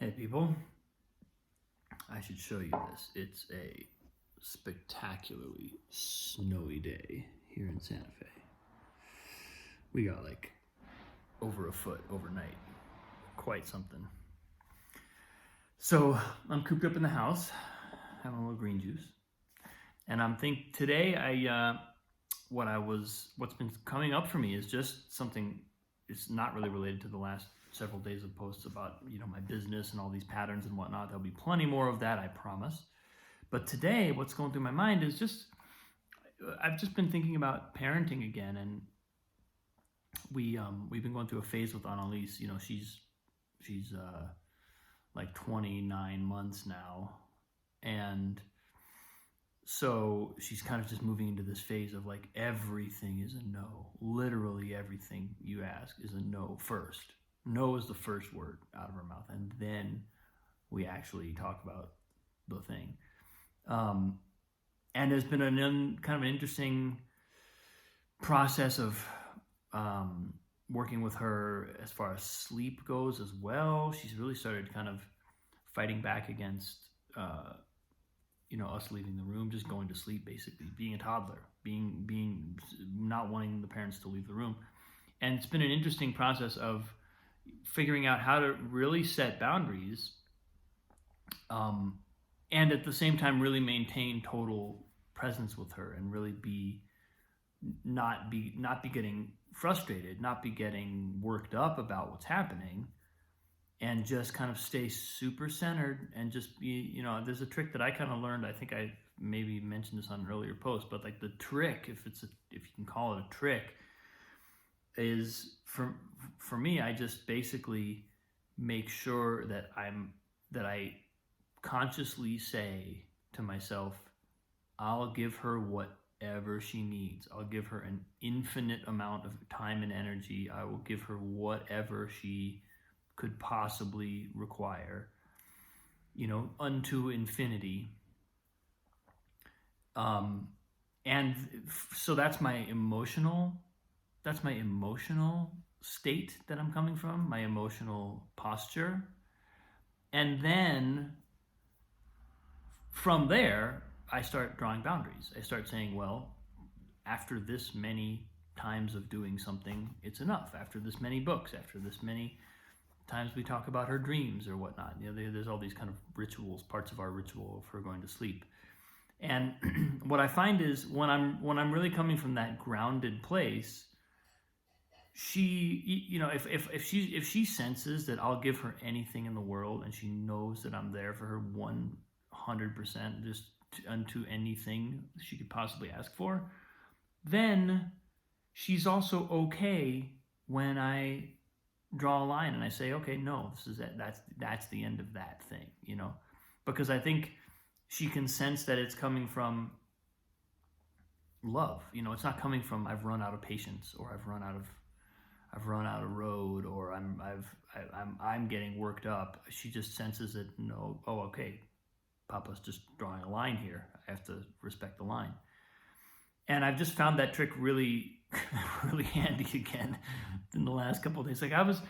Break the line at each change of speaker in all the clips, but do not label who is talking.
Hey people, I should show you this. It's a spectacularly snowy day here in Santa Fe. We got like over a foot overnight. Quite something. So I'm cooped up in the house, having a little green juice. And I'm thinking today what's been coming up for me is just something. It's not really related to the last several days of posts about my business and all these patterns and whatnot. There'll be plenty more of that, I promise. But today, what's going through my mind is I've just been thinking about parenting again, and we've been going through a phase with Annalise. She's like 29 months now, and so she's kind of just moving into this phase of like everything is a no. Literally everything you ask is a no first. No is the first word out of her mouth, and then we actually talk about the thing. And there's been kind of an interesting process of working with her as far as sleep goes as well. She's really started kind of fighting back against us leaving the room, just going to sleep, basically being a toddler, being not wanting the parents to leave the room. And it's been an interesting process of figuring out how to really set boundaries, and at the same time really maintain total presence with her, and really not be getting frustrated, not be getting worked up about what's happening, and just kind of stay super centered and just be, there's a trick that I kind of learned. I think I maybe mentioned this on an earlier post, but like the trick, if you can call it a trick, is for me, I just basically make sure that I consciously say to myself, I'll give her whatever she needs. I'll give her an infinite amount of time and energy. I will give her whatever she could possibly require, unto infinity. And so that's my emotional state that I'm coming from, my emotional posture. And then from there, I start drawing boundaries. I start saying, well, after this many times of doing something, it's enough. After this many books, after this many times we talk about her dreams or whatnot, there's all these kind of rituals, parts of our ritual of her going to sleep. And what I find is when I'm really coming from that grounded place, she, if she senses that I'll give her anything in the world, and she knows that I'm there for her 100%, just unto anything she could possibly ask for, then she's also okay when I draw a line and I say, okay, no, this is it. That's the end of that thing, because I think she can sense that it's coming from love. It's not coming from I've run out of patience, or I've run out of road, or I'm getting worked up. She just senses that, no, oh, okay, Papa's just drawing a line here. I have to respect the line. And I've just found that trick really, really handy again in the last couple of days. Like I was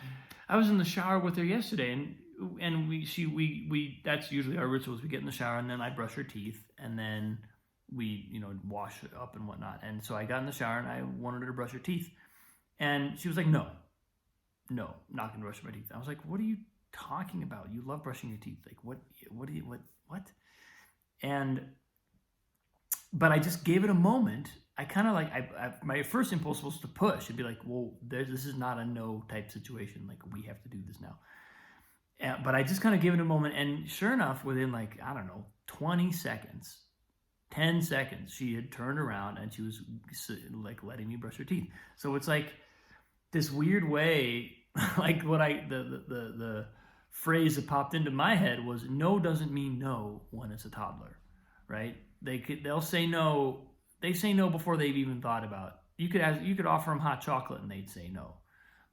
in the shower with her yesterday, and we that's usually our rituals. We get in the shower, and then I brush her teeth, and then we wash up and whatnot. And so I got in the shower and I wanted her to brush her teeth. And she was like, no, not gonna brush my teeth. I was like, what are you talking about? You love brushing your teeth. Like, what? But I just gave it a moment. I kind of my first impulse was to push and be like, well, this is not a no type situation. Like, we have to do this now. But I just kind of gave it a moment. And sure enough, within 20 seconds, 10 seconds, she had turned around and she was like letting me brush her teeth. So it's like this weird way, like the phrase that popped into my head was, no doesn't mean no when it's a toddler, right? They'll say no. They say no before they've even thought about it. You could offer them hot chocolate and they'd say no.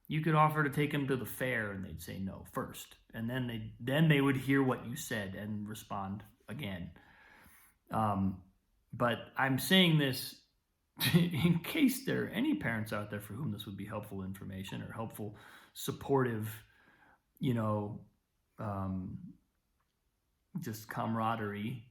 You could offer to take them to the fair and they'd say no first, and then they would hear what you said and respond again. But I'm saying this in case there are any parents out there for whom this would be helpful information or helpful, supportive, just camaraderie,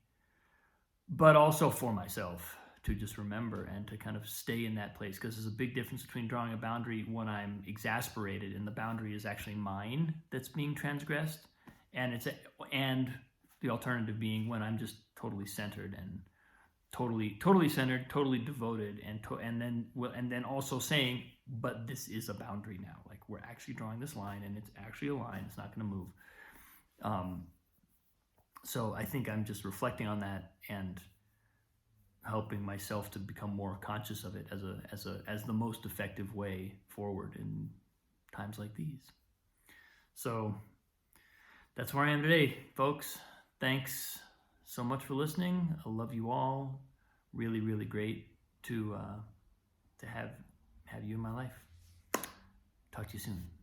but also for myself to just remember and to kind of stay in that place, because there's a big difference between drawing a boundary when I'm exasperated and the boundary is actually mine that's being transgressed, and the alternative being when I'm just totally centered and totally centered, totally devoted, and then also saying, but this is a boundary now. Like, we're actually drawing this line, and it's actually a line. It's not going to move. So I think I'm just reflecting on that and helping myself to become more conscious of it as the most effective way forward in times like these. So that's where I am today, folks. Thanks so much for listening. I love you all. Really, really great to have you in my life. Talk to you soon.